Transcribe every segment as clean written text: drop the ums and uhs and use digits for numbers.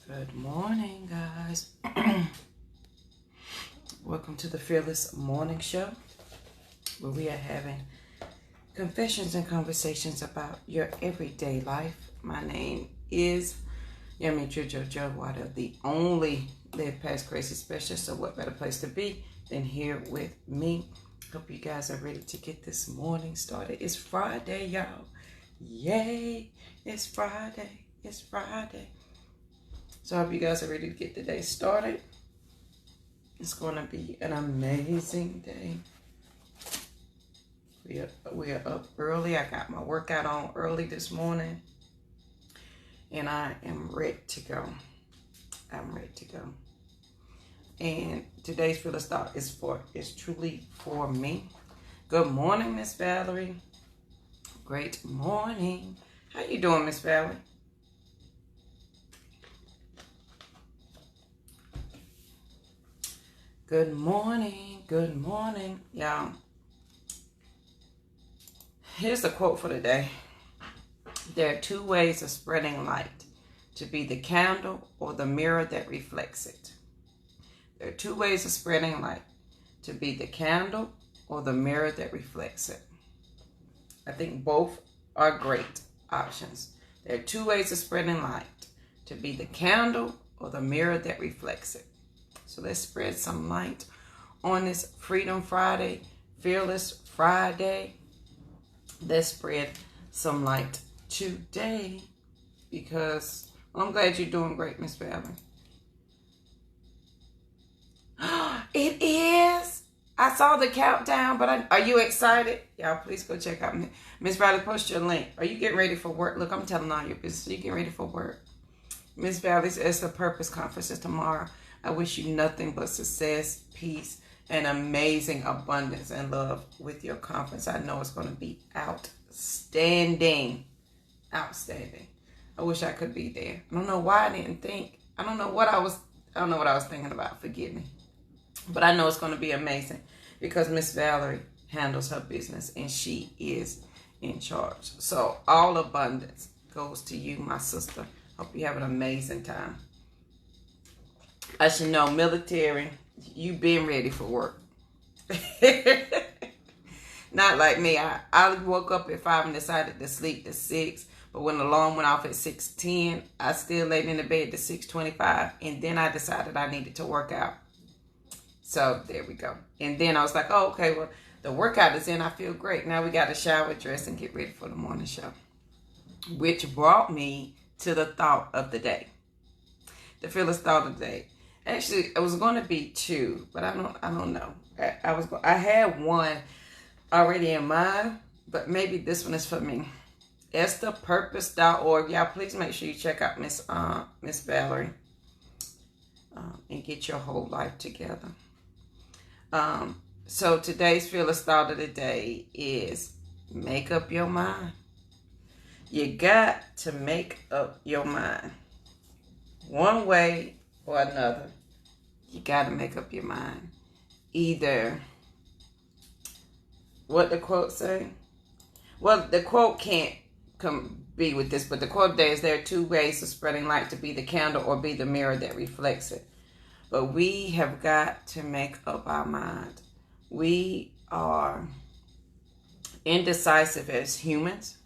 Good morning, guys. Welcome to the Fearless Morning Show, where we are having confessions and conversations about your everyday life. My name is Yummy JoJo Water, the only Live Past Crazy specialist. So what better place to be than here with me? Hope you guys are ready to get this morning started. It's Friday, y'all. Yay! It's Friday. It's Friday. So I hope you guys are ready to get the day started. It's going to be an amazing day. We are up early. I got my workout on early this morning. And I am ready to go. I'm ready to go. And today's Fearless Thought is truly for me. Good morning, Miss Valerie. Great morning. How you doing, Miss Valerie? Good morning, y'all. Here's the quote for today. There are two ways of spreading light: to be the candle or the mirror that reflects it. There are two ways of spreading light: to be the candle or the mirror that reflects it. I think both are great options. There are two ways of spreading light: to be the candle or the mirror that reflects it. So let's spread some light on this Freedom Friday, Fearless Friday. Let's spread some light today because I'm glad you're doing great, Miss Valerie. It is. I saw the countdown, but are you excited? Y'all, please go check out Miss Valerie. Post your link. Are you getting ready for work? Look, I'm telling all your business. Are you getting ready for work? Miss Valerie's It's the Purpose Conference is tomorrow. I wish you nothing but success, peace, and amazing abundance and love with your conference. I know it's going to be outstanding. Outstanding. I wish I could be there. I don't know why I didn't think. I don't know what I was thinking about. Forgive me. But I know it's going to be amazing because Miss Valerie handles her business and she is in charge. So all abundance goes to you, my sister. Hope you have an amazing time. I should know, military, you been ready for work. Not like me. I woke up at 5 and decided to sleep to 6. But when the alarm went off at 6:10, I still laid in the bed to 6:25. And then I decided I needed to work out. So there we go. And then I was like, oh, okay, well, the workout is in. I feel great. Now we got to shower, dress, and get ready for the morning show. Which brought me to the thought of the day. The Fearless Thought of the day. Actually, it was going to be two, but I don't know. I had one already in mind, but maybe this one is for me. EstherPurpose.org. Y'all, please make sure you check out Miss Valerie and get your whole life together. So today's Fearless Thought of the day is make up your mind. You got to make up your mind. One way or another, you got to make up your mind. Either, what the quote say? Well, the quote can't be with this, but the quote today is there are two ways of spreading light: to be the candle or be the mirror that reflects it. But we have got to make up our mind. We are indecisive as humans.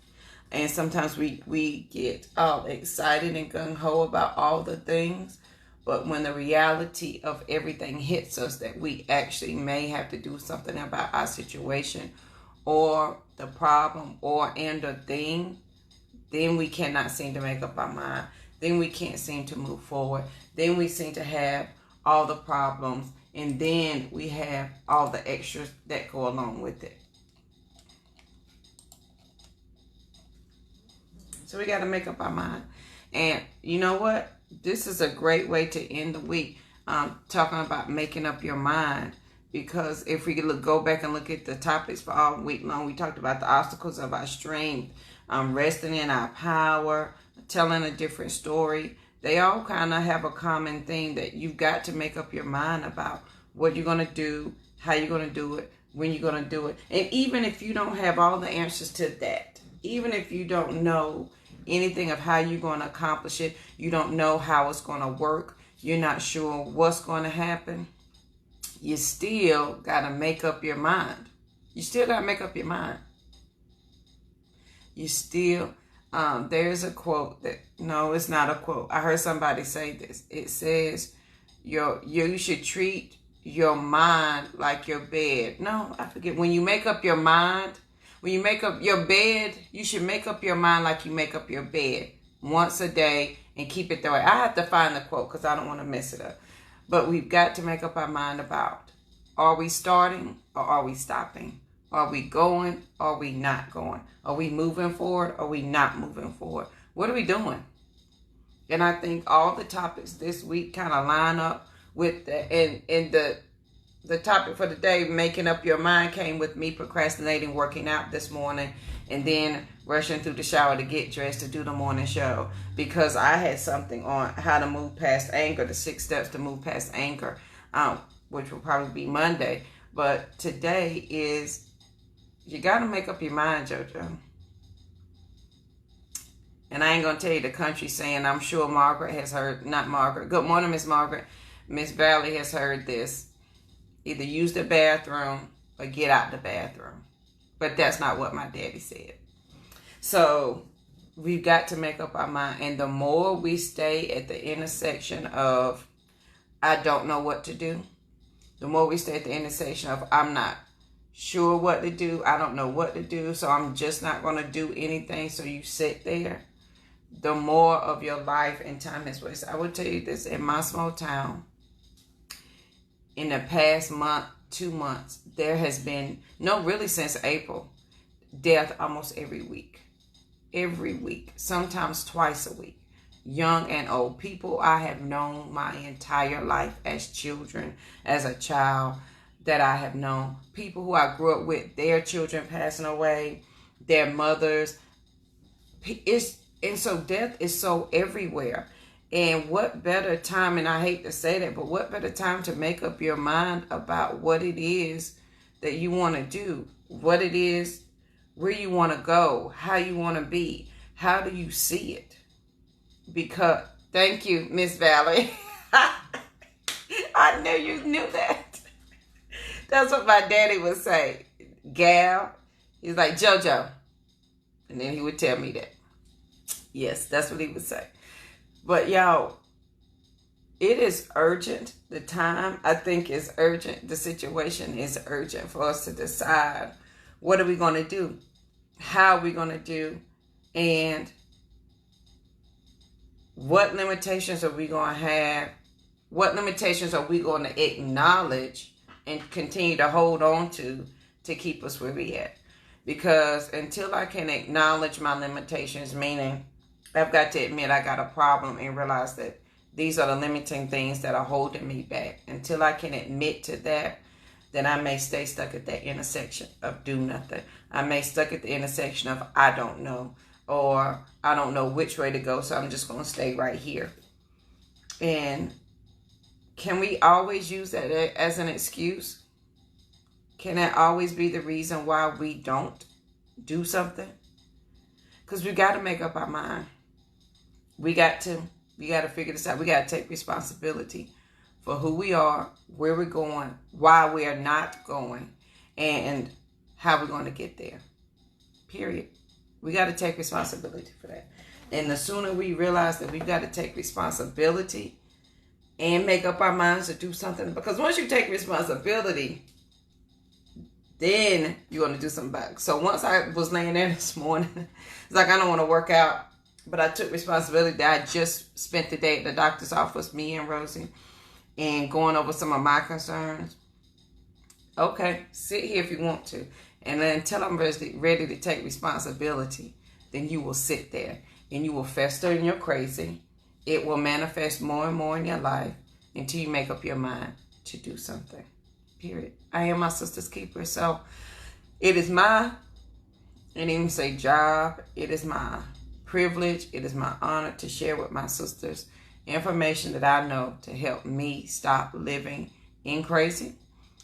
And sometimes we get all excited and gung-ho about all the things. But when the reality of everything hits us that we actually may have to do something about our situation or the problem and the thing, then we cannot seem to make up our mind. Then we can't seem to move forward. Then we seem to have all the problems. And then we have all the extras that go along with it. So we got to make up our mind. And you know what? This is a great way to end the week, talking about making up your mind. Because if we go back and look at the topics for all week long, we talked about the obstacles of our strength, resting in our power, telling a different story. They all kind of have a common thing that you've got to make up your mind about what you're going to do, how you're going to do it, when you're going to do it. And even if you don't have all the answers to that, even if you don't know anything of how you're going to accomplish it. You don't know how it's going to work. You're not sure what's going to happen. You still got to make up your mind. You still got to make up your mind. You still, there's a quote that, no, it's not a quote. I heard somebody say this. It says, you should treat your mind like your bed. No, I forget. When you make up your mind, when you make up your bed, you should make up your mind like you make up your bed once a day and keep it that way. I have to find the quote because I don't want to mess it up. But we've got to make up our mind about, are we starting or are we stopping? Are we going or are we not going? Are we moving forward or are we not moving forward? What are we doing? And I think all the topics this week kind of line up with the topic for the day, making up your mind, came with me procrastinating working out this morning and then rushing through the shower to get dressed to do the morning show because I had something on how to move past anger, the 6 steps to move past anger, which will probably be Monday. But today is, you got to make up your mind, JoJo. And I ain't going to tell you the country saying, I'm sure Margaret has heard, not Margaret. Good morning, Miss Margaret. Miss Valley has heard this. Either use the bathroom or get out the bathroom. But that's not what my daddy said. So we've got to make up our mind. And the more we stay at the intersection of, I don't know what to do. The more we stay at the intersection of, I'm not sure what to do. I don't know what to do. So I'm just not going to do anything. So you sit there. The more of your life and time is wasted. I will tell you this, in my small town, in the past month, 2 months, there has been, really since April, death almost every week. Every week, sometimes twice a week. Young and old. People I have known my entire life as children, as a child that I have known. People who I grew up with, their children passing away, their mothers. And so death is so everywhere. And what better time, and I hate to say that, but what better time to make up your mind about what it is that you want to do, what it is, where you want to go, how you want to be, how do you see it? Because, thank you, Miss Valley. I knew you knew that. That's what my daddy would say. Gal, he's like, JoJo. And then he would tell me that. Yes, that's what he would say. But y'all, it is urgent. The time, I think, is urgent. The situation is urgent for us to decide what are we going to do, how are we going to do, and what limitations are we going to have, what limitations are we going to acknowledge and continue to hold on to keep us where we at. Because until I can acknowledge my limitations, meaning I've got to admit I got a problem and realize that these are the limiting things that are holding me back. Until I can admit to that, then I may stay stuck at that intersection of do nothing. I may stuck at the intersection of I don't know, or I don't know which way to go, so I'm just going to stay right here. And can we always use that as an excuse? Can that always be the reason why we don't do something? Because we got to make up our mind. We got to figure this out. We got to take responsibility for who we are, where we're going, why we are not going, and how we're going to get there. Period. We got to take responsibility for that. And the sooner we realize that we've got to take responsibility and make up our minds to do something, because once you take responsibility, then you're going to do something back. So once I was laying there this morning, it's like I don't want to work out, but I took responsibility that I just spent the day at the doctor's office, me and Rosie, and going over some of my concerns. Okay, sit here if you want to. And then until I'm ready to take responsibility, then you will sit there and you will fester in your crazy. It will manifest more and more in your life until you make up your mind to do something. Period. I am my sister's keeper. So it is my, and even say job, it is my privilege, it is my honor to share with my sisters information that I know to help me stop living in crazy,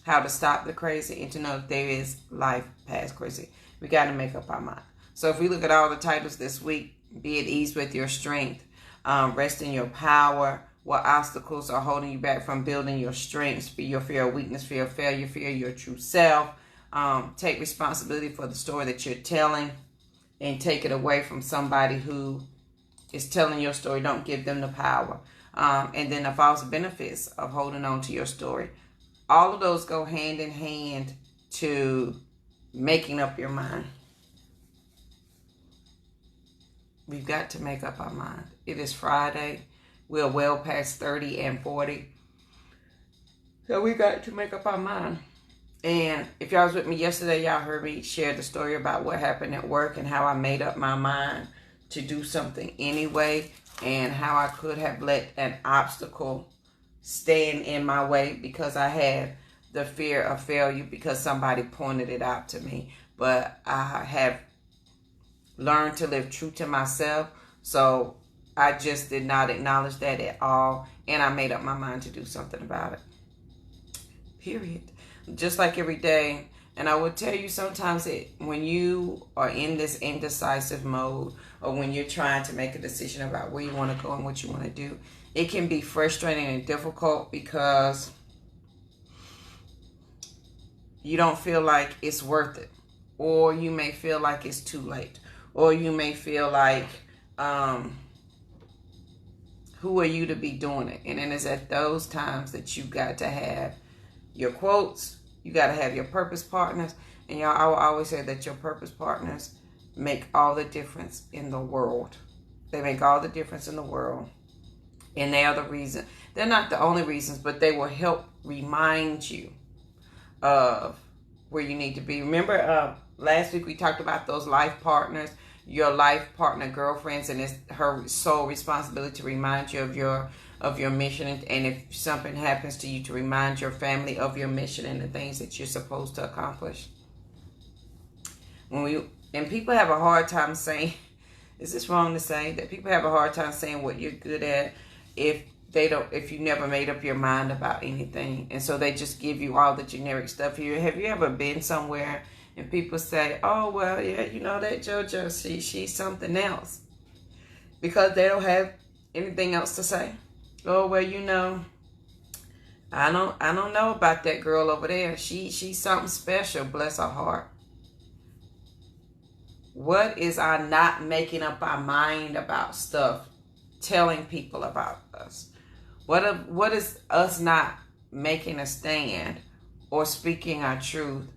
how to stop the crazy, and to know that there is life past crazy. We got to make up our mind. So if we look at all the titles this week, be at ease with your strength, rest in your power, what obstacles are holding you back from building your strengths, your fear of weakness, fear of failure, fear of your true self. Take responsibility for the story that you're telling and take it away from somebody who is telling your story. Don't give them the power. And then the false benefits of holding on to your story. All of those go hand in hand to making up your mind. We've got to make up our mind. It is Friday. We're well past 30 and 40. So we got to make up our mind. And if y'all was with me yesterday, y'all heard me share the story about what happened at work and how I made up my mind to do something anyway, and how I could have let an obstacle stand in my way because I had the fear of failure because somebody pointed it out to me. But I have learned to live true to myself, so I just did not acknowledge that at all, and I made up my mind to do something about it. Period. Just like every day. And I would tell you sometimes when you are in this indecisive mode, or when you're trying to make a decision about where you want to go and what you want to do, it can be frustrating and difficult because you don't feel like it's worth it. Or you may feel like it's too late. Or you may feel like, who are you to be doing it? And then it's at those times that you got to have your quotes. You got to have your purpose partners. And y'all, I will always say that your purpose partners make all the difference in the world. They make all the difference in the world. And they are the reason. They're not the only reasons, but they will help remind you of where you need to be. Remember, last week we talked about those life partners, your life partner girlfriends, and it's her sole responsibility to remind you of your mission, and if something happens to you, to remind your family of your mission and the things that you're supposed to accomplish. And people have a hard time saying, is this wrong to say, that people have a hard time saying what you're good at if you never made up your mind about anything, and so they just give you all the generic stuff. Have you ever been somewhere and people say, oh, well, yeah, you know that JoJo, she's something else, because they don't have anything else to say? Oh, well, you know, I don't know about that girl over there. She's something special, bless her heart. What is our not making up our mind about stuff telling people about us? What is us not making a stand or speaking our truth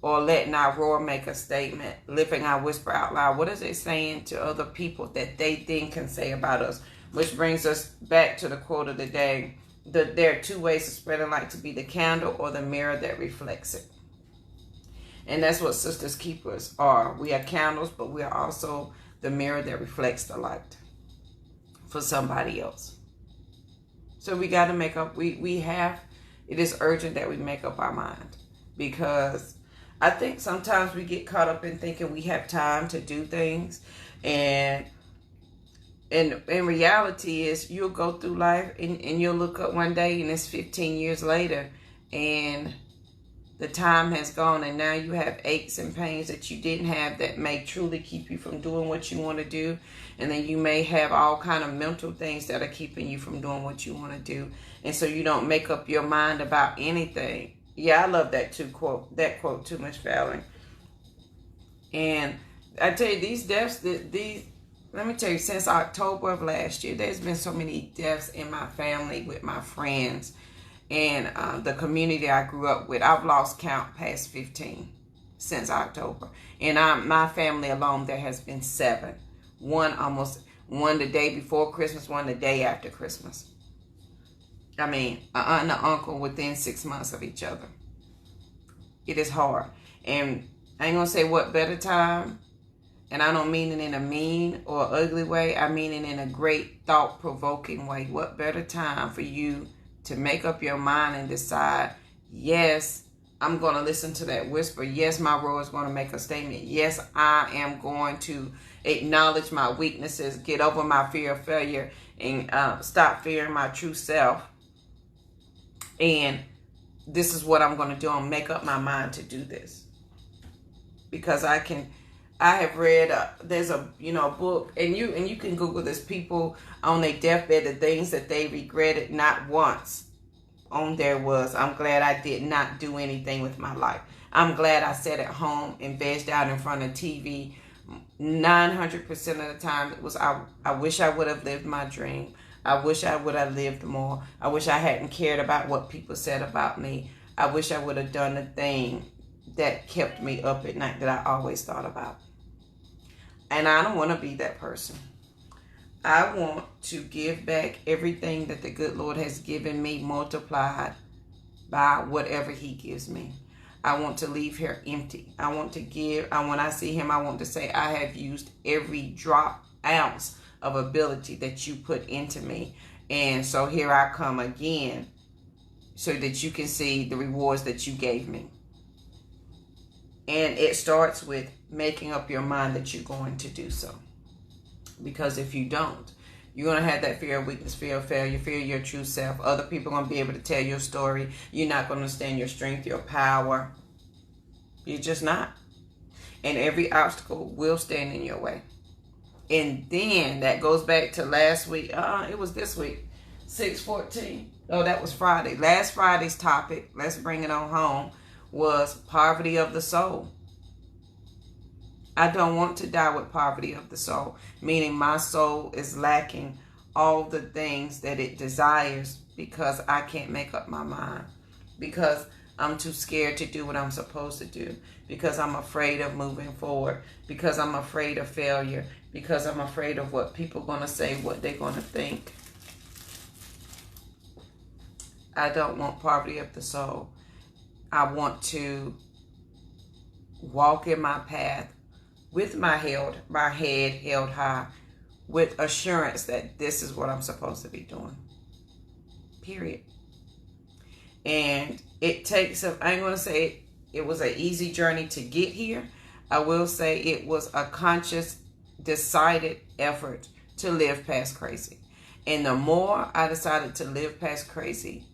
or letting our roar make a statement, lifting our whisper out loud? What is it saying to other people that they then can say about us? Which brings us back to the quote of the day. There are two ways to spread a light: to be the candle or the mirror that reflects it. And that's what Sisters Keepers are. We are candles, but we are also the mirror that reflects the light for somebody else. So we got to make up, it is urgent that we make up our mind, because I think sometimes we get caught up in thinking we have time to do things, and in reality is you'll go through life and you'll look up one day and it's 15 years later and the time has gone, and now you have aches and pains that you didn't have that may truly keep you from doing what you want to do. And then you may have all kind of mental things that are keeping you from doing what you want to do. And so you don't make up your mind about anything. Yeah, I love that quote too, Miss Valerie. And I tell you, these deaths, let me tell you, since October of last year, there's been so many deaths in my family, with my friends, and the community I grew up with. I've lost count past 15 since October. And my family alone, there has been 7. One the day before Christmas, one the day after Christmas. I mean, an aunt and an uncle within 6 months of each other. It is hard. And I ain't going to say what better time. And I don't mean it in a mean or ugly way. I mean it in a great, thought-provoking way. What better time for you to make up your mind and decide, yes, I'm going to listen to that whisper. Yes, my roar is going to make a statement. Yes, I am going to acknowledge my weaknesses, get over my fear of failure, and stop fearing my true self. And this is what I'm going to do. I'm make up my mind to do this. Because I can I have read there's a book, and you can Google this, people on their deathbed, the things that they regretted. Not once on there was, I'm glad I did not do anything with my life. I'm glad I sat at home and vegged out in front of TV. 900% of the time it was, I wish I would have lived my dream. I wish I would have lived more. I wish I hadn't cared about what people said about me. I wish I would have done the thing that kept me up at night that I always thought about. And I don't want to be that person. I want to give back everything that the good Lord has given me, multiplied by whatever he gives me. I want to leave here empty. I want to give. When I see him, I want to say, I have used every ounce of ability that you put into me. And so here I come again, so that you can see the rewards that you gave me. And it starts with making up your mind that you're going to do so. Because if you don't, you're going to have that fear of weakness, fear of failure, fear of your true self. Other people are going to be able to tell your story. You're not going to understand your strength, your power. You're just not. And every obstacle will stand in your way. And then that goes back to last week. It was this week, 6/14. Oh, that was Friday. Last Friday's topic, let's bring it on home, was poverty of the soul. I don't want to die with poverty of the soul, meaning my soul is lacking all the things that it desires because I can't make up my mind, because I'm too scared to do what I'm supposed to do, because I'm afraid of moving forward, because I'm afraid of failure, because I'm afraid of what people are going to say, what they're going to think. I don't want poverty of the soul. I want to walk in my path with my head held high, with assurance that this is what I'm supposed to be doing. Period. And it takes, I ain't going to say it was an easy journey to get here. I will say it was a conscious, decided effort to live past crazy. And the more I decided to live past crazy,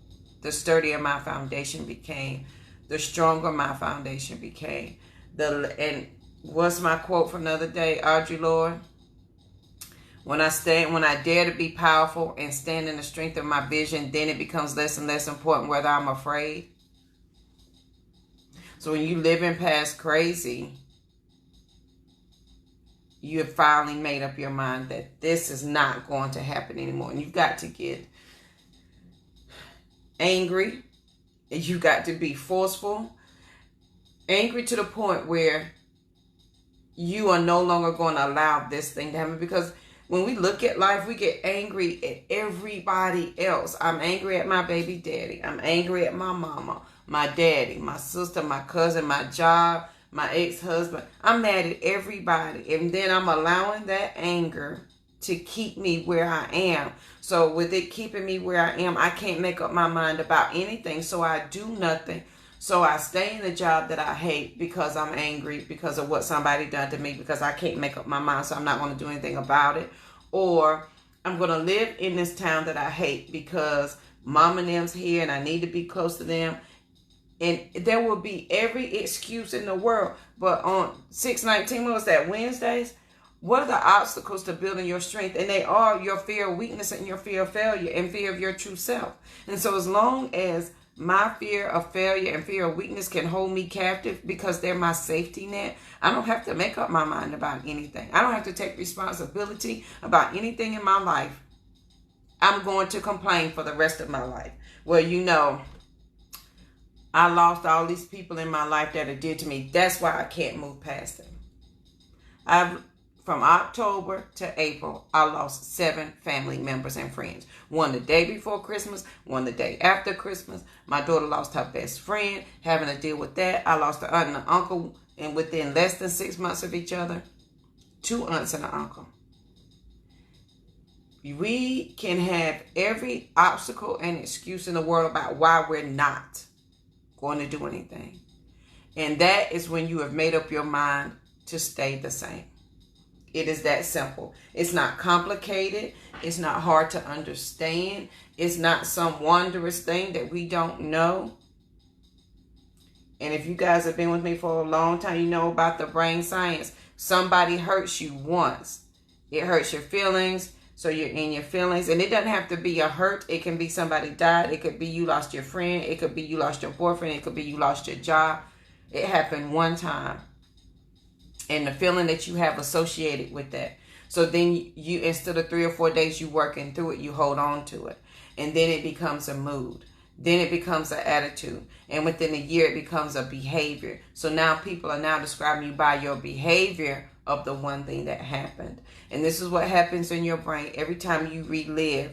the sturdier my foundation became, the stronger my foundation became. And what's my quote from the other day, Audre Lorde? When I dare to be powerful and stand in the strength of my vision, then it becomes less and less important whether I'm afraid. So when you live in past crazy, you have finally made up your mind that this is not going to happen anymore. And you've got to get angry. You got to be forceful. Angry to the point where you are no longer going to allow this thing to happen. Because when we look at life, we get angry at everybody else. I'm angry at my baby daddy. I'm angry at my mama, my daddy, my sister, my cousin, my job, my ex-husband. I'm mad at everybody. And then I'm allowing that anger to keep me where I am. So with it keeping me where I am, I can't make up my mind about anything. So I do nothing. So I stay in the job that I hate because I'm angry because of what somebody done to me, because I can't make up my mind, so I'm not going to do anything about it. Or I'm going to live in this town that I hate because mom and them's here and I need to be close to them. And there will be every excuse in the world. But on 6/19, what was that, Wednesdays? What are the obstacles to building your strength? And they are your fear of weakness and your fear of failure and fear of your true self. And so as long as my fear of failure and fear of weakness can hold me captive because they're my safety net, I don't have to make up my mind about anything. I don't have to take responsibility about anything in my life. I'm going to complain for the rest of my life. Well, I lost all these people in my life that it did to me. That's why I can't move past them. From October to April, I lost 7 family members and friends. One the day before Christmas, one the day after Christmas. My daughter lost her best friend, having to deal with that. I lost an aunt and an uncle, and within less than 6 months of each other, 2 aunts and an uncle. We can have every obstacle and excuse in the world about why we're not going to do anything. And that is when you have made up your mind to stay the same. It is that simple. It's not complicated. It's not hard to understand. It's not some wondrous thing that we don't know. And if you guys have been with me for a long time, you know about the brain science. Somebody hurts you once. It hurts your feelings. So you're in your feelings. And it doesn't have to be a hurt. It can be somebody died. It could be you lost your friend. It could be you lost your boyfriend. It could be you lost your job. It happened one time. And the feeling that you have associated with that. So then you instead of 3 or 4 days you working through it, you hold on to it. And then it becomes a mood. Then it becomes an attitude. And within a year, it becomes a behavior. So now people are now describing you by your behavior of the one thing that happened. And this is what happens in your brain every time you relive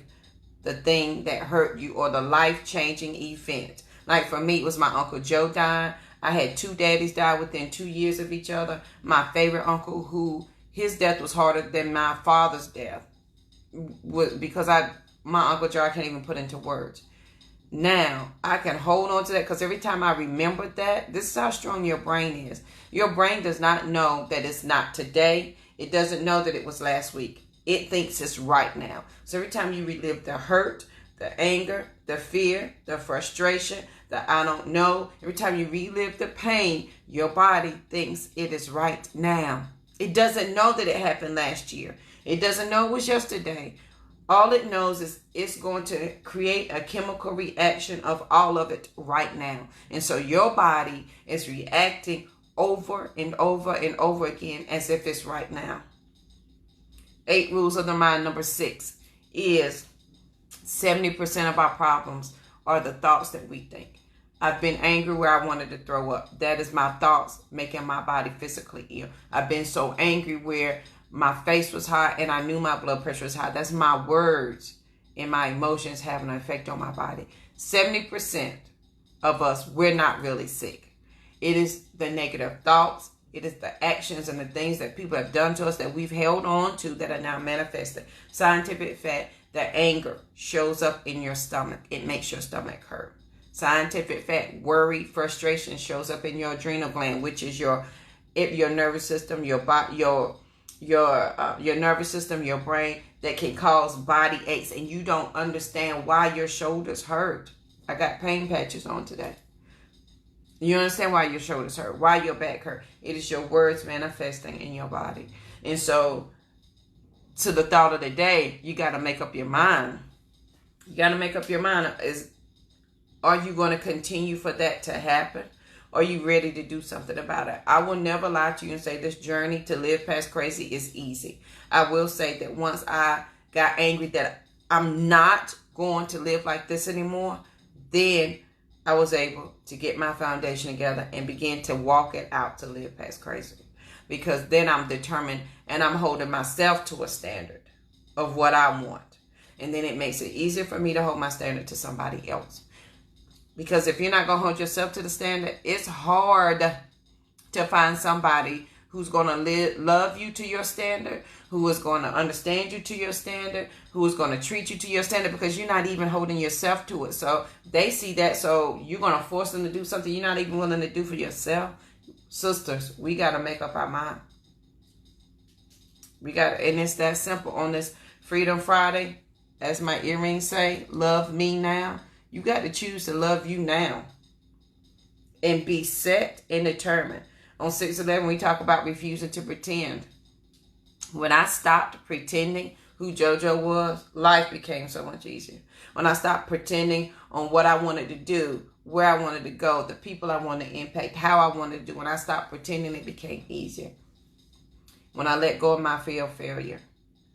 the thing that hurt you or the life-changing event. Like for me, it was my Uncle Joe dying. I had 2 daddies die within 2 years of each other. My favorite uncle, who his death was harder than my father's death, because my Uncle Joe I can't even put into words. Now, I can hold on to that because every time I remember that, this is how strong your brain is. Your brain does not know that it's not today. It doesn't know that it was last week. It thinks it's right now. So every time you relive the hurt, the anger, the fear, the frustration, the I don't know, every time you relive the pain, your body thinks it is right now. It doesn't know that it happened last year. It doesn't know it was yesterday. All it knows is it's going to create a chemical reaction of all of it right now. And so your body is reacting over and over and over again as if it's right now. 8 rules of the mind. Number 6 is 70% of our problems are the thoughts that we think. I've been angry where I wanted to throw up. That is my thoughts making my body physically ill. I've been so angry where my face was high and I knew my blood pressure was high. That's my words and my emotions having an effect on my body. 70% of us, we're not really sick. It is the negative thoughts. It is the actions and the things that people have done to us that we've held on to that are now manifested. Scientific fact that anger shows up in your stomach. It makes your stomach hurt. Scientific fact, worry, frustration shows up in your adrenal gland, which is your nervous system, your nervous system, your brain, that can cause body aches, and you don't understand why your shoulders hurt. I got pain patches on today. You understand why your shoulders hurt, why your back hurt. It is your words manifesting in your body. And so, to the thought of the day, you got to make up your mind. You got to make up your mind. Are you going to continue for that to happen? Are you ready to do something about it? I will never lie to you and say this journey to live past crazy is easy. I will say that once I got angry that I'm not going to live like this anymore, then I was able to get my foundation together and begin to walk it out to live past crazy. Because then I'm determined and I'm holding myself to a standard of what I want. And then it makes it easier for me to hold my standard to somebody else. Because if you're not going to hold yourself to the standard, it's hard to find somebody who's going to love you to your standard, who is going to understand you to your standard, who is going to treat you to your standard, because you're not even holding yourself to it. So they see that, so you're going to force them to do something you're not even willing to do for yourself. Sisters, we got to make up our mind. And it's that simple. On this Freedom Friday, as my earrings say, love me now. You got to choose to love you now and be set and determined. On 6/11, we talk about refusing to pretend. When I stopped pretending who JoJo was, life became so much easier. When I stopped pretending on what I wanted to do, where I wanted to go, the people I wanted to impact, how I wanted to do, when I stopped pretending, it became easier. When I let go of my fear of failure.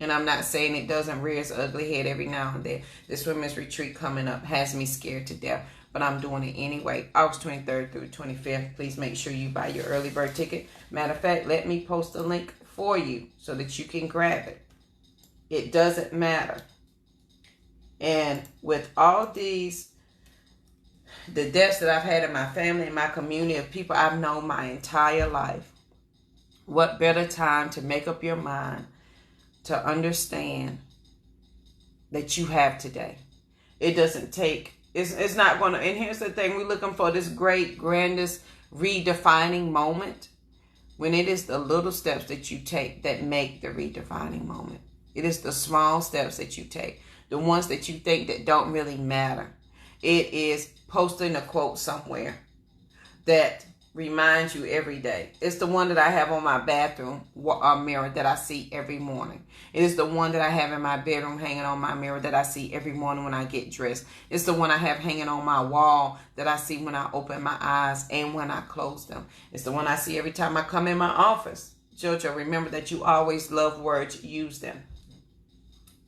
And I'm not saying it doesn't rear its ugly head every now and then. This women's retreat coming up has me scared to death. But I'm doing it anyway. August 23rd through 25th. Please make sure you buy your early bird ticket. Matter of fact, let me post a link for you so that you can grab it. It doesn't matter. And with all the deaths that I've had in my family and my community of people I've known my entire life, what better time to make up your mind to understand that you have today. It doesn't take, it's not going to, and here's the thing, we're looking for this great, grandest, redefining moment, when it is the little steps that you take that make the redefining moment. It is the small steps that you take, the ones that you think that don't really matter. It is posting a quote somewhere that reminds you every day. It's the one that I have on my bathroom mirror that I see every morning. It is the one that I have in my bedroom hanging on my mirror that I see every morning when I get dressed. It's the one I have hanging on my wall that I see when I open my eyes and when I close them. It's the one I see every time I come in my office. JoJo, remember that you always love words. Use them.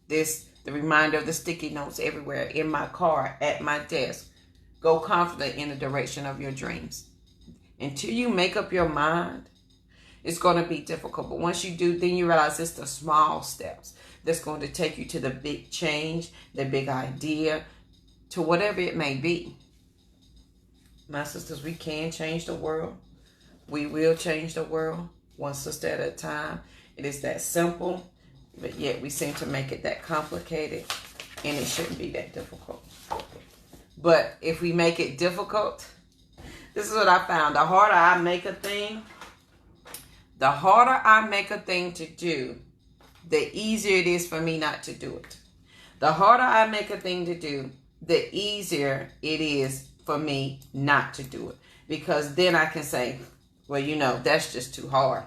The reminder of the sticky notes everywhere, in my car, at my desk. Go confident in the direction of your dreams. Until you make up your mind, it's going to be difficult. But once you do, then you realize it's the small steps that's going to take you to the big change, the big idea, to whatever it may be. My sisters, we can change the world. We will change the world, one sister at a time. It is that simple, but yet we seem to make it that complicated, and it shouldn't be that difficult. But if we make it difficult, this is what I found. The harder I make a thing to do, the easier it is for me not to do it. The harder I make a thing to do, the easier it is for me not to do it. Because then I can say, well, that's just too hard.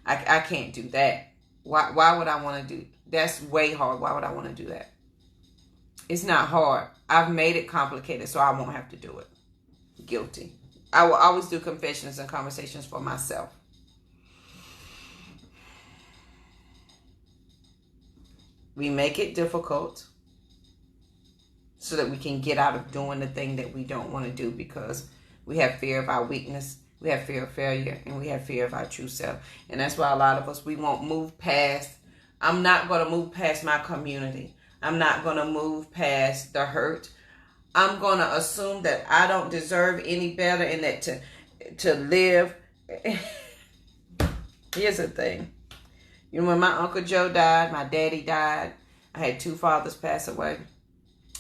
I can't do that. Why would I want to do? That's way hard. Why would I want to do that? It's not hard. I've made it complicated so I won't have to do it. Guilty. I will always do confessions and conversations for myself. We make it difficult so that we can get out of doing the thing that we don't want to do because we have fear of our weakness, we have fear of failure, and we have fear of our true self. And that's why a lot of us, we won't move past. I'm not going to move past my community. I'm not going to move past the hurt. I'm going to assume that I don't deserve any better and that to live. Here's the thing. When my Uncle Joe died, my daddy died, I had 2 fathers pass away.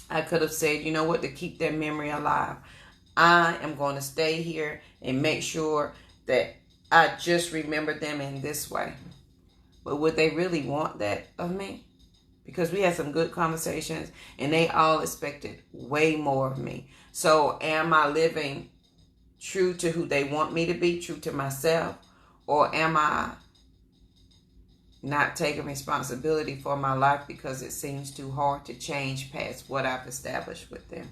I could have said, you know what, to keep their memory alive, I am going to stay here and make sure that I just remember them in this way. But would they really want that of me? Because we had some good conversations and they all expected way more of me. So am I living true to who they want me to be, true to myself? Or am I not taking responsibility for my life because it seems too hard to change past what I've established with them?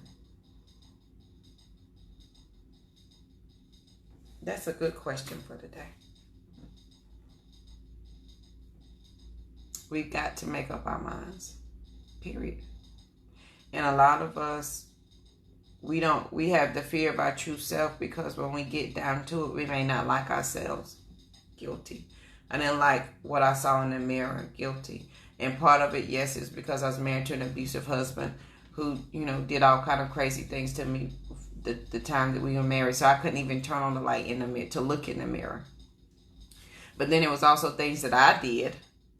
That's a good question for today. We've got to make up our minds, period. And a lot of us, we have the fear of our true self because when we get down to it, we may not like ourselves. Guilty. I didn't like what I saw in the mirror. Guilty. And part of it, yes, is because I was married to an abusive husband who, did all kind of crazy things to me the time that we were married. So I couldn't even turn on the light in the mirror to look in the mirror. But then it was also things that I did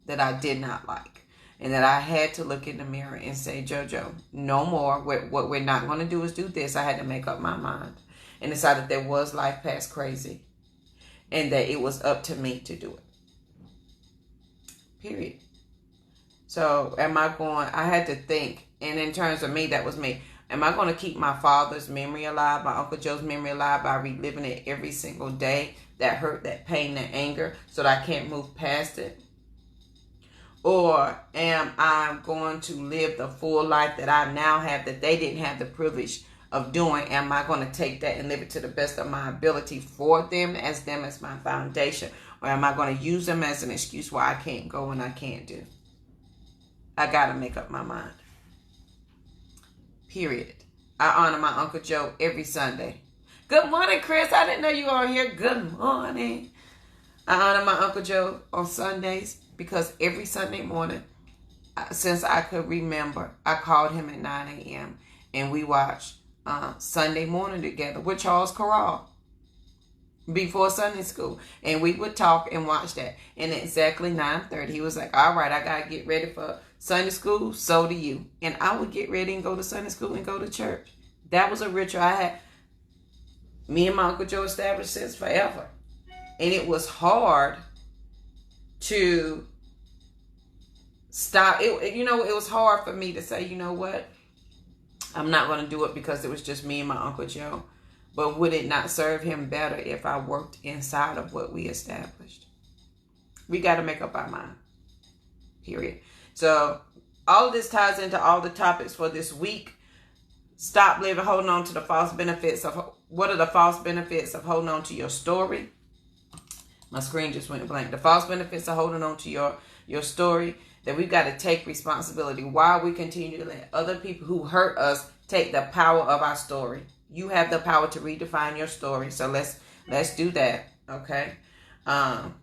that I did not like. And that I had to look in the mirror and say, JoJo, no more. What we're not going to do is do this. I had to make up my mind and decide that there was life past crazy and that it was up to me to do it. Period. So I had to think, and in terms of me, that was me. Am I going to keep my father's memory alive, my Uncle Joe's memory alive by reliving it every single day? That hurt, that pain, that anger, so that I can't move past it? Or am I going to live the full life that I now have that they didn't have the privilege of doing? Am I going to take that and live it to the best of my ability for them as my foundation? Or am I going to use them as an excuse why I can't go and I can't do? I got to make up my mind. Period. I honor my Uncle Joe every Sunday. Good morning, Chris. I didn't know you were on here. Good morning. I honor my Uncle Joe on Sundays because every Sunday morning, since I could remember, I called him at 9 a.m. and we watched Sunday morning together with Charles Corral before Sunday school. And we would talk and watch that. And at exactly 9:30, he was like, all right, I got to get ready for Sunday school. So do you. And I would get ready and go to Sunday school and go to church. That was a ritual I had. Me and my Uncle Joe established since forever. And it was hard to stop. It was hard for me to say, you know what? I'm not going to do it because it was just me and my Uncle Joe. But would it not serve him better if I worked inside of what we established? We got to make up our mind. Period. So all of this ties into all the topics for this week. Stop living, holding on to the false benefits of, what are the false benefits of holding on to your story? My screen just went blank. The false benefits of holding on to your story, that we've got to take responsibility while we continue to let other people who hurt us take the power of our story. You have the power to redefine your story. So let's do that. Okay. And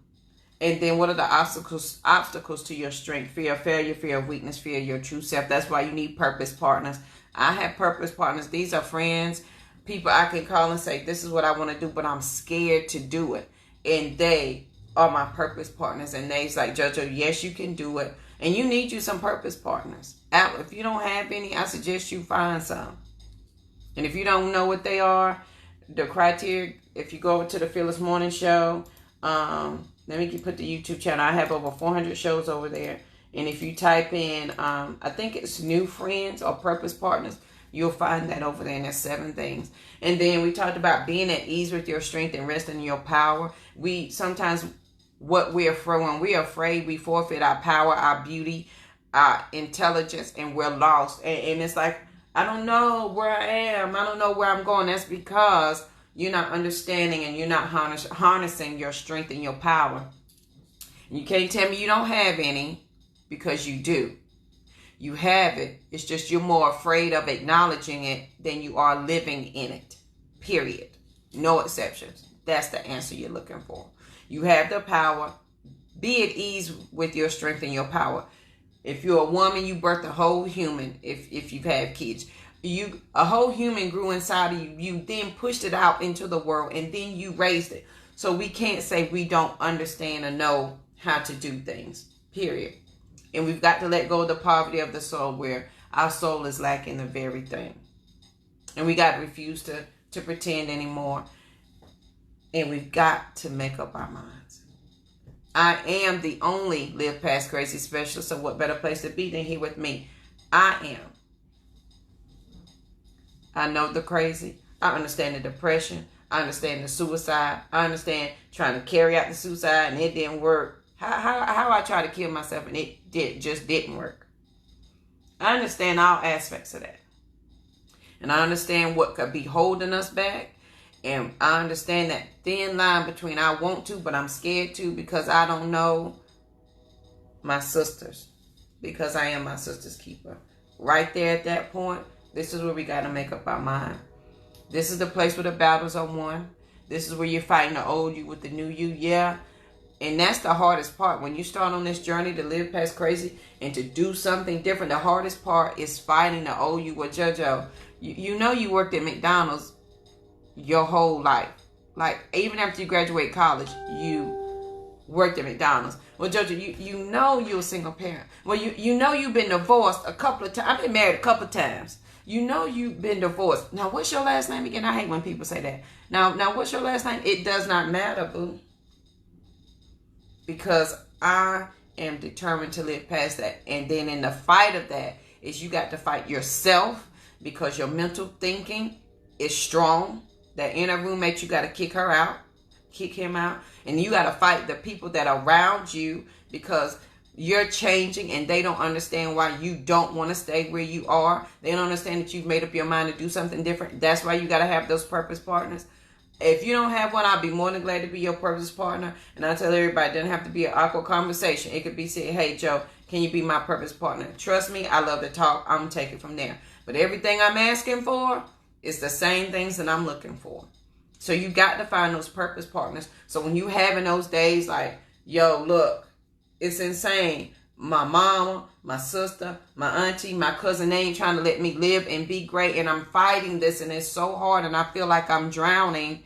then what are the obstacles to your strength? Fear of failure, fear of weakness, fear of your true self. That's why you need purpose partners. I have purpose partners. These are friends, people I can call and say, this is what I want to do, but I'm scared to do it. And they are my purpose partners. And they's like, JoJo, yes, you can do it. And you need you some purpose partners. If you don't have any, I suggest you find some. And if you don't know what they are, the criteria, if you go over to the Fearless Morning Show, let me put the YouTube channel. I have over 400 shows over there. And if you type in, I think it's new friends or purpose partners, you'll find that over there. And there's 7 things. And then we talked about being at ease with your strength and resting in your power. Sometimes what we're afraid we forfeit our power, our beauty, our intelligence, and we're lost. And it's like, I don't know where I am. I don't know where I'm going. That's because you're not understanding and you're not harnessing your strength and your power. And you can't tell me you don't have any, because you do. You have it. It's just you're more afraid of acknowledging it than you are living in it. Period. No exceptions. That's the answer you're looking for. You have the power. Be at ease with your strength and your power. If you're a woman, you birthed a whole human. If you've had kids, a whole human grew inside of you. You then pushed it out into the world, and then you raised it. So we can't say we don't understand or know how to do things. Period. And we've got to let go of the poverty of the soul, where our soul is lacking the very thing. And we got to refuse to pretend anymore. And we've got to make up our minds. I am the only Live Past Crazy specialist, so what better place to be than here with me? I am. I know the crazy. I understand the depression. I understand the suicide. I understand trying to carry out the suicide and it didn't work. How I tried to kill myself and it just didn't work. I understand all aspects of that. And I understand what could be holding us back. And I understand that thin line between I want to, but I'm scared to, because I don't know my sisters. Because I am my sister's keeper. Right there at that point, this is where we got to make up our mind. This is the place where the battles are won. This is where you're fighting the old you with the new you. Yeah. And that's the hardest part. When you start on this journey to live past crazy and to do something different, the hardest part is fighting the old you. Well, JoJo, you know you worked at McDonald's your whole life. Like, even after you graduate college, you worked at McDonald's. Well, JoJo, you know you're a single parent. Well, you know you've been divorced a couple of times. I've been married a couple of times. You know you've been divorced. Now, what's your last name again? I hate when people say that. Now, what's your last name? It does not matter, boo. Because I am determined to live past that. And then in the fight of that is you got to fight yourself, because your mental thinking is strong. That inner roommate, you got to kick her out, kick him out. And you got to fight the people that are around you, because you're changing and they don't understand why you don't want to stay where you are. They don't understand that you've made up your mind to do something different. That's why you got to have those purpose partners. If you don't have one, I'll be more than glad to be your purpose partner. And I tell everybody, it doesn't have to be an awkward conversation. It could be saying, hey, Joe, can you be my purpose partner? Trust me, I love to talk. I'm going to take it from there. But everything I'm asking for is the same things that I'm looking for. So you got to find those purpose partners. So when you having those days like, yo, look, it's insane. My mama, my sister, my auntie, my cousin, they ain't trying to let me live and be great. And I'm fighting this and it's so hard and I feel like I'm drowning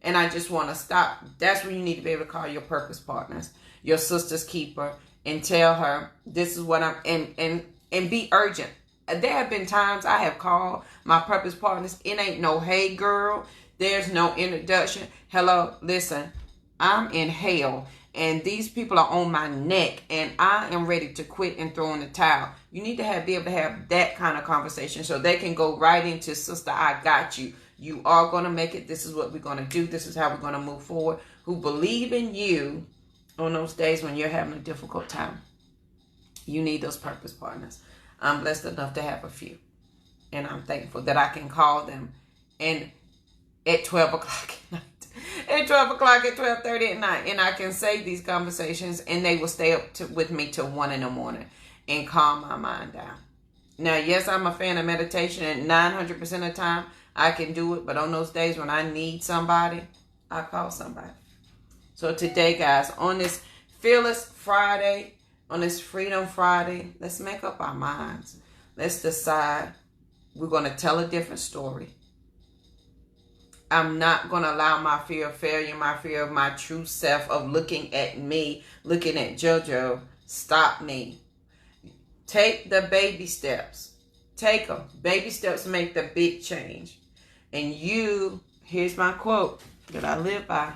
and I just want to stop. That's when you need to be able to call your purpose partners, your sister's keeper, and tell her, this is what I'm, and be urgent. There have been times I have called my purpose partners. It ain't no, hey girl, there's no introduction. Hello, listen, I'm in hell and these people are on my neck and I am ready to quit and throw in the towel. You need to be able to have that kind of conversation so they can go right into, sister, I got you. You are going to make it. This is what we're going to do. This is how we're going to move forward. Who believe in you on those days when you're having a difficult time. You need those purpose partners. I'm blessed enough to have a few. And I'm thankful that I can call them and at 12 o'clock at night. At 12 o'clock, at 12:30 at night. And I can say these conversations and they will stay up with me till 1 in the morning and calm my mind down. Now, yes, I'm a fan of meditation, and 900% of the time I can do it. But on those days when I need somebody, I call somebody. So today, guys, on this Fearless Friday, on this Freedom Friday, let's make up our minds. Let's decide we're going to tell a different story. I'm not going to allow my fear of failure, my fear of my true self, of looking at me, looking at JoJo, stop me. Take the baby steps. Take them. Baby steps make the big change. And here's my quote that I live by.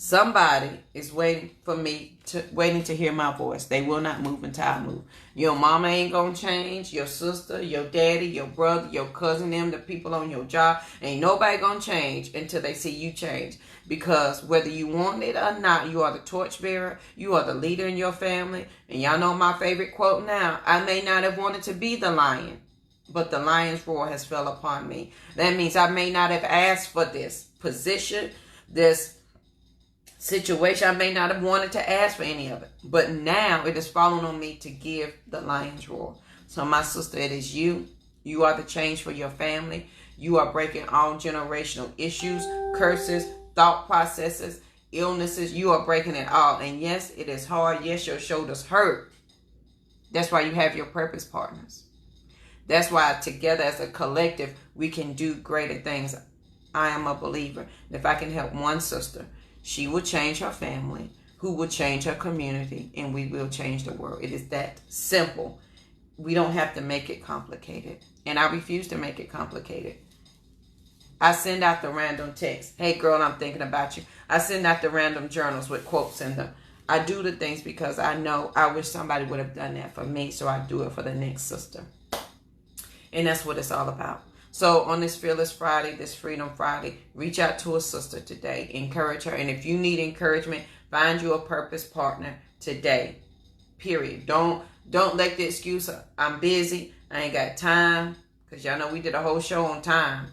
Somebody is waiting to hear my voice. They will not move until I move. Your mama ain't gonna change. Your sister, your daddy, your brother, your cousin, them, the people on your job. Ain't nobody gonna change until they see you change. Because whether you want it or not, you are the torchbearer. You are the leader in your family. And y'all know my favorite quote now. I may not have wanted to be the lion, but the lion's roar has fell upon me. That means I may not have asked for this position, this situation. I may not have wanted to ask for any of it. But now it is falling on me to give the lion's roar. So my sister, it is you. You are the change for your family. You are breaking all generational issues, curses, thought processes, illnesses. You are breaking it all. And yes, it is hard. Yes, your shoulders hurt. That's why you have your purpose partners. That's why together as a collective, we can do greater things. I am a believer. If I can help one sister, she will change her family, who will change her community, and we will change the world. It is that simple. We don't have to make it complicated. And I refuse to make it complicated. I send out the random text. Hey, girl, I'm thinking about you. I send out the random journals with quotes in them. I do the things because I know I wish somebody would have done that for me, so I do it for the next sister. And that's what it's all about. So on this Fearless Friday, this Freedom Friday, reach out to a sister today. Encourage her. And if you need encouragement, find you a purpose partner today. Period. Don't let the excuse, I'm busy, I ain't got time. Because y'all know we did a whole show on time.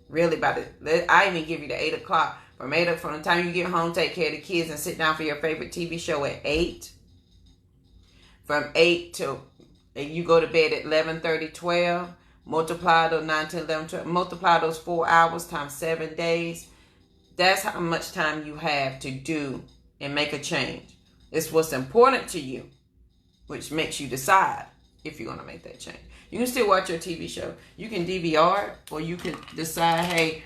Really about it. I even give you the 8 o'clock. From the time you get home, take care of the kids and sit down for your favorite TV show at 8. From 8 to, and you go to bed at 11:30, 12. Multiply those 9, 10, 11, 12. Multiply those 4 hours times 7 days. That's how much time you have to do and make a change. It's what's important to you, which makes you decide if you're going to make that change. You can still watch your TV show. You can DVR it, or you can decide, hey,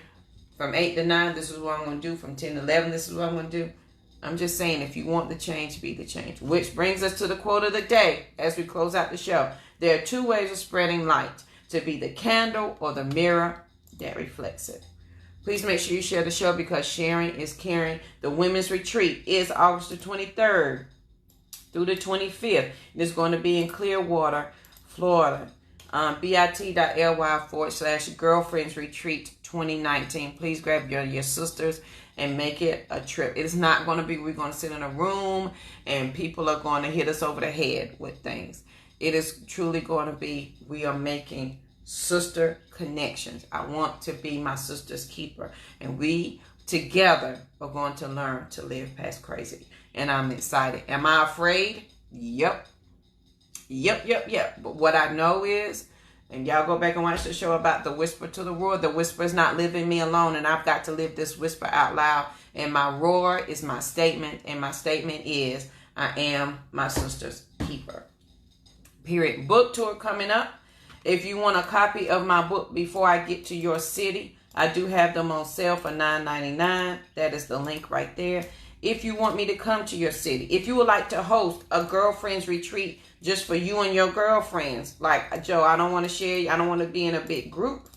from 8 to 9, this is what I'm going to do. From 10 to 11, this is what I'm going to do. I'm just saying, if you want the change, be the change. Which brings us to the quote of the day as we close out the show. There are 2 ways of spreading light: to be the candle or the mirror that reflects it. Please make sure you share the show, because sharing is caring. The Women's Retreat is August the 23rd through the 25th. It is going to be in Clearwater, Florida. bit.ly/Girlfriends Retreat 2019. Please grab your sisters and make it a trip. It's not going to be we're going to sit in a room and people are going to hit us over the head with things. It is truly going to be, we are making sister connections. I want to be my sister's keeper. And we together are going to learn to live past crazy. And I'm excited. Am I afraid? Yep. But what I know is, and y'all go back and watch the show about the whisper to the roar. The whisper is not leaving me alone, and I've got to live this whisper out loud. And my roar is my statement, and my statement is, I am my sister's keeper. Period. Book tour coming up. If you want a copy of my book before I get to your city, I do have them on sale for $9.99. That is the link right there. If you want me to come to your city, if you would like to host a girlfriend's retreat just for you and your girlfriends, like Joe, I don't want to share, I don't want to be in a big group,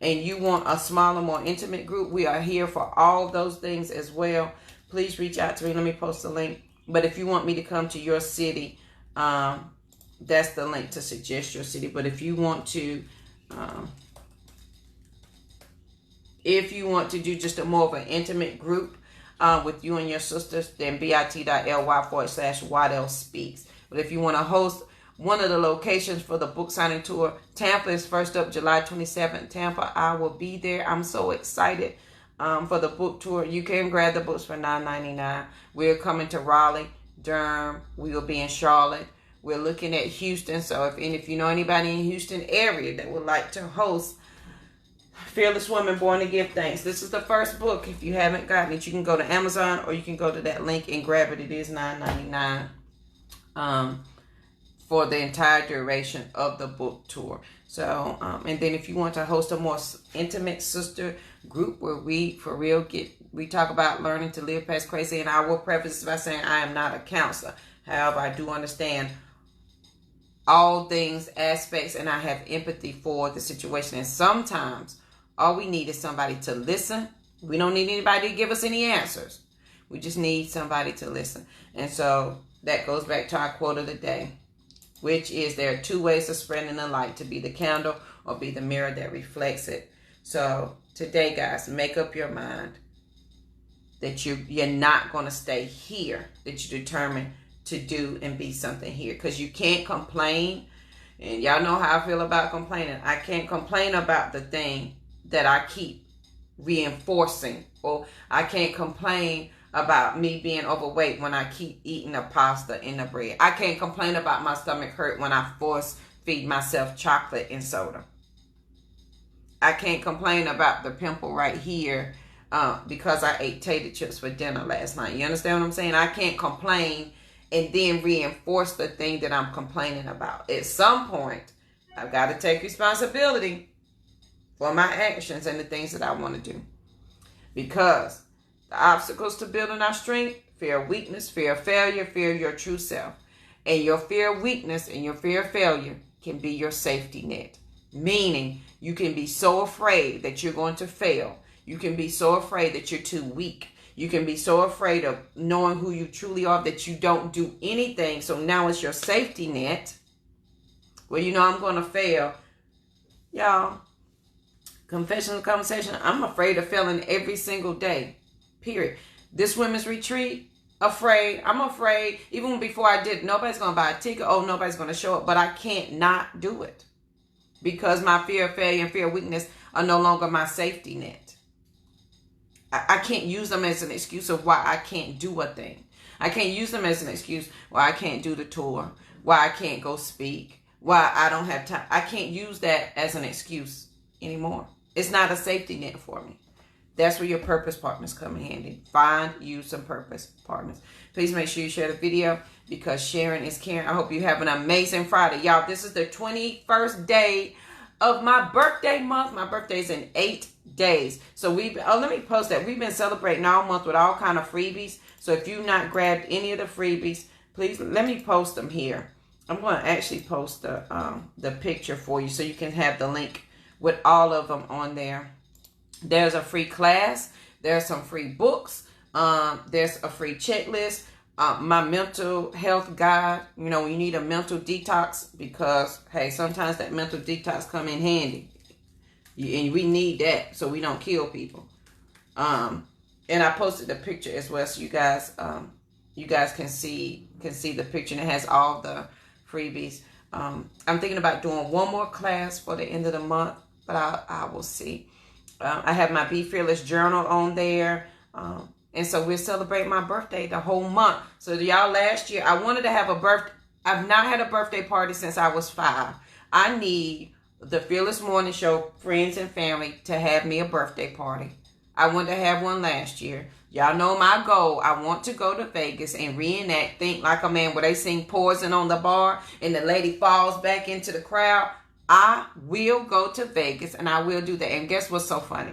and you want a smaller, more intimate group, we are here for all those things as well. Please reach out to me. Let me post the link. But if you want me to come to your city, that's the link to suggest your city. But if you want to If you want to do just a more of an intimate group with you and your sisters, then bit.ly/Waddell Speaks. But if you want to host one of the locations for the book signing tour, Tampa is first up, July 27th. Tampa, I will be there. I'm so excited for the book tour. You can grab the books for $9.99. We're coming to Raleigh, Durham. We will be in Charlotte. We're looking at Houston. So if you know anybody in Houston area that would like to host Fearless Women Born to Give Thanks, this is the first book. If you haven't gotten it, you can go to Amazon or you can go to that link and grab it. It is $9.99 for the entire duration of the book tour. So, and then if you want to host a more intimate sister group where we talk about learning to live past crazy, and I will preface this by saying I am not a counselor. However, I do understand all things, aspects, and I have empathy for the situation. And sometimes all we need is somebody to listen. We don't need anybody to give us any answers. We just need somebody to listen. And so that goes back to our quote of the day, which is there are two ways of spreading the light: to be the candle or be the mirror that reflects it. So today, guys, make up your mind that you're not going to stay here, that you're determined to do and be something here. Because you can't complain. And y'all know how I feel about complaining. I can't complain about the thing that I keep reinforcing. Or I can't complain about me being overweight when I keep eating the pasta and the bread. I can't complain about my stomach hurt when I force feed myself chocolate and soda. I can't complain about the pimple right here because I ate tater chips for dinner last night. You understand what I'm saying? I can't complain and then reinforce the thing that I'm complaining about. At some point, I've got to take responsibility for my actions and the things that I want to do. Because the obstacles to building our strength: fear of weakness, fear of failure, fear of your true self. And your fear of weakness and your fear of failure can be your safety net. Meaning, you can be so afraid that you're going to fail. You can be so afraid that you're too weak. You can be so afraid of knowing who you truly are that you don't do anything. So now it's your safety net. Well, I'm going to fail. Y'all, confession conversation, I'm afraid of failing every single day. Period. This women's retreat, afraid. I'm afraid. Even before I did, nobody's going to buy a ticket. Oh, nobody's going to show up. But I can't not do it. Because my fear of failure and fear of weakness are no longer my safety net. I can't use them as an excuse of why I can't do a thing. I can't use them as an excuse why I can't do the tour, why I can't go speak, why I don't have time. I can't use that as an excuse anymore. It's not a safety net for me. That's where your purpose partners come in handy. Find you some purpose partners. Please make sure you share the video because sharing is caring. I hope you have an amazing Friday. Y'all, this is the 21st day of my birthday month. My birthday is in 8 days. So let me post that. We've been celebrating all month with all kind of freebies. So if you've not grabbed any of the freebies, please let me post them here. I'm going to actually post the picture for you so you can have the link with all of them on there. There's a free class. There's some free books. There's a free checklist. My mental health guide. When you need a mental detox because, hey, sometimes that mental detox come in handy. And we need that so we don't kill people. And I posted the picture as well so you guys can see the picture, and it has all the freebies. I'm thinking about doing one more class for the end of the month, but I will see. I have my Be Fearless journal on there. And so we're celebrating my birthday the whole month. So y'all, last year, I wanted to have a birthday. I've not had a birthday party since I was 5. I need the Fearless Morning Show friends and family to have me a birthday party. I wanted to have one last year. Y'all know my goal. I want to go to Vegas and reenact Think Like a Man, where they sing Poison on the bar and the lady falls back into the crowd. I will go to Vegas and I will do that. And guess what's so funny?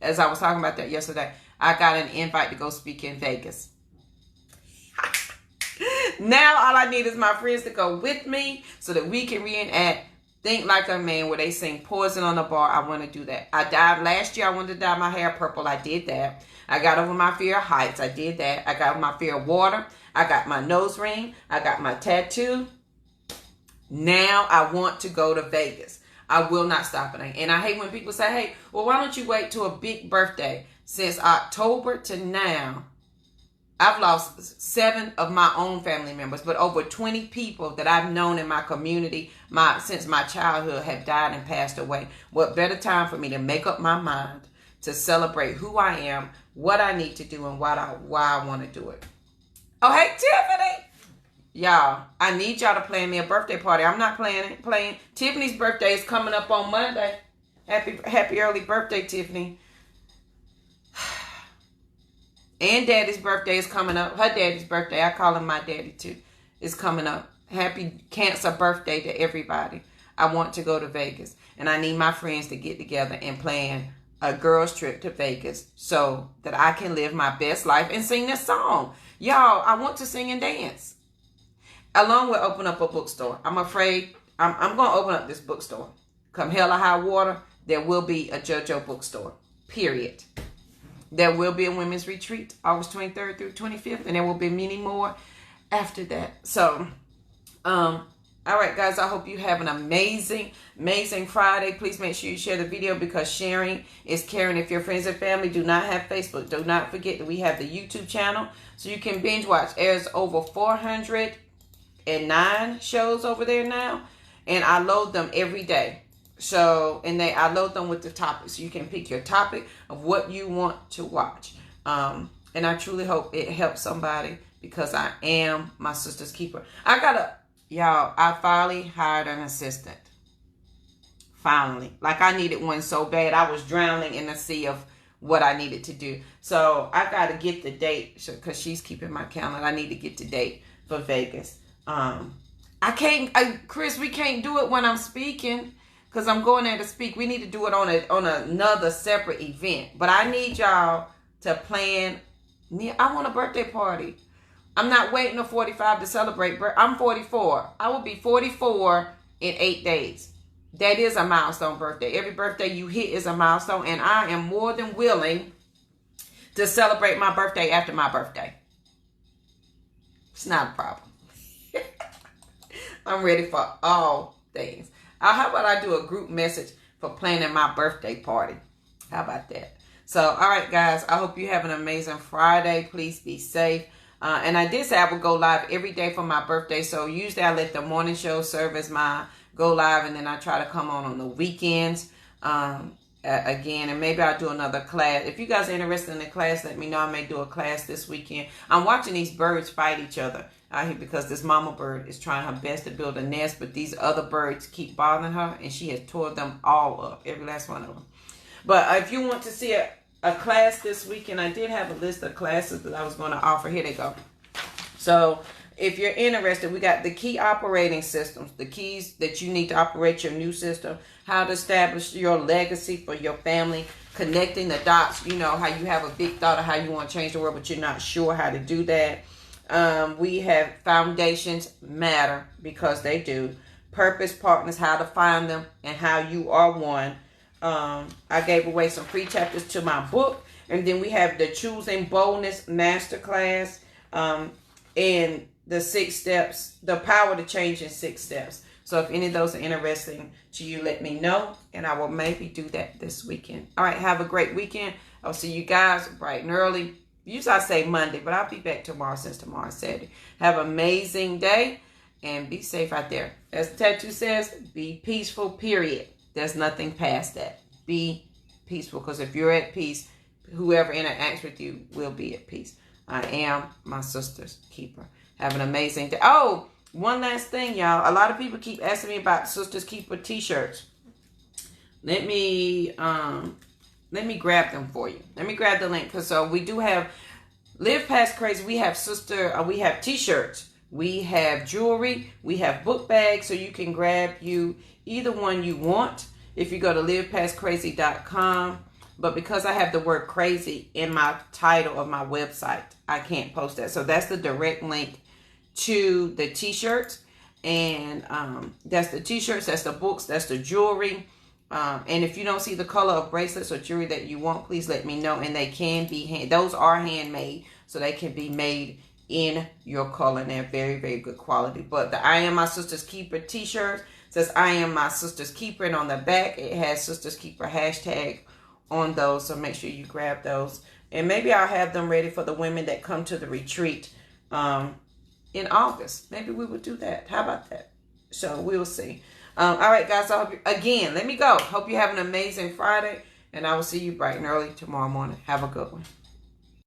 As I was talking about that yesterday, I got an invite to go speak in Vegas. Now all I need is my friends to go with me so that we can reenact Think Like a Man, where they sing Poison on the bar. I want to do that. I dyed last year. I wanted to dye my hair purple. I did that. I got over my fear of heights. I did that. I got over my fear of water. I got my nose ring. I got my tattoo. Now I want to go to Vegas. I will not stop it. And I hate when people say, hey, well, why don't you wait till a big birthday? Since October to now, I've lost 7 of my own family members, but over 20 people that I've known in my community since my childhood have died and passed away. What better time for me to make up my mind to celebrate who I am, what I need to do, and why I want to do it. Oh, hey, Tiffany. Y'all, I need y'all to plan me a birthday party. I'm not playing. Tiffany's birthday is coming up on Monday. Happy early birthday, Tiffany. And Daddy's birthday is coming up. Her daddy's birthday, I call him my daddy too, is coming up. Happy Cancer birthday to everybody. I want to go to Vegas. And I need my friends to get together and plan a girls trip to Vegas so that I can live my best life and sing this song. Y'all, I want to sing and dance. Along with open up a bookstore. I'm afraid I'm going to open up this bookstore. Come hell or high water, there will be a JoJo bookstore. Period. There will be a women's retreat August 23rd through 25th, and there will be many more after that. So, all right, guys, I hope you have an amazing Friday. Please make sure you share the video because sharing is caring. If your friends and family do not have Facebook, do not forget that we have the YouTube channel so you can binge watch. There's over 409 shows over there now, and I load them every day. So, I load them with the topics. So you can pick your topic of what you want to watch. And I truly hope it helps somebody because I am my sister's keeper. I finally hired an assistant. Finally. Like I needed one so bad. I was drowning in the sea of what I needed to do. So I got to get the date because she's keeping my calendar. I need to get the date for Vegas. Chris, we can't do it when I'm speaking. Because I'm going there to speak. We need to do it on another separate event. But I need y'all to plan. I want a birthday party. I'm not waiting to 45 to celebrate. I'm 44. I will be 44 in 8 days. That is a milestone birthday. Every birthday you hit is a milestone. And I am more than willing to celebrate my birthday after my birthday. It's not a problem. I'm ready for all things. How about I do a group message for planning my birthday party? How about that? So, all right, guys. I hope you have an amazing Friday. Please be safe. And I did say I would go live every day for my birthday. So, usually I let the morning show serve as my go live. And then I try to come on the weekends again. And maybe I'll do another class. If you guys are interested in the class, let me know. I may do a class this weekend. I'm watching these birds fight each other out here because this mama bird is trying her best to build a nest, but these other birds keep bothering her, and she has tore them all up, every last one of them. But if you want to see a class this weekend, I did have a list of classes that I was going to offer. Here they go. So if you're interested, we got the key operating systems, the keys that you need to operate your new system, how to establish your legacy for your family, connecting the dots. You know how you have a big thought of how you want to change the world, but you're not sure how to do that. We have foundations matter because they do. Purpose partners, how to find them and how you are one. I gave away some free chapters to my book. And then we have the Choosing Boldness Masterclass. And the 6 steps, the power to change in 6 steps. So if any of those are interesting to you, let me know. And I will maybe do that this weekend. All right, have a great weekend. I'll see you guys bright and early. Usually I say Monday, but I'll be back tomorrow since tomorrow's Saturday. Have an amazing day and be safe out there. As the tattoo says, be peaceful, period. There's nothing past that. Be peaceful, because if you're at peace, whoever interacts with you will be at peace. I am my sister's keeper. Have an amazing day. Oh, one last thing, y'all. A lot of people keep asking me about Sister's Keeper t-shirts. Let me grab them for you. Let me grab the link. So we do have Live Past Crazy. We have we have t-shirts. We have jewelry. We have book bags. So you can grab you either one you want if you go to livepastcrazy.com. But because I have the word crazy in my title of my website, I can't post that. So that's the direct link to the t-shirts. And that's the t-shirts. That's the books. That's the jewelry. And if you don't see the color of bracelets or jewelry that you want, please let me know. And they can be those are handmade, so they can be made in your color, and they're very, very good quality. But the I Am My Sister's Keeper t-shirts says I am my sister's keeper, and on the back it has Sisters Keeper hashtag on those. So make sure you grab those, and maybe I'll have them ready for the women that come to the retreat in August. Maybe we would do that. How about that? So we'll see. All right, guys. I hope again, let me go. Hope you have an amazing Friday, and I will see you bright and early tomorrow morning. Have a good one.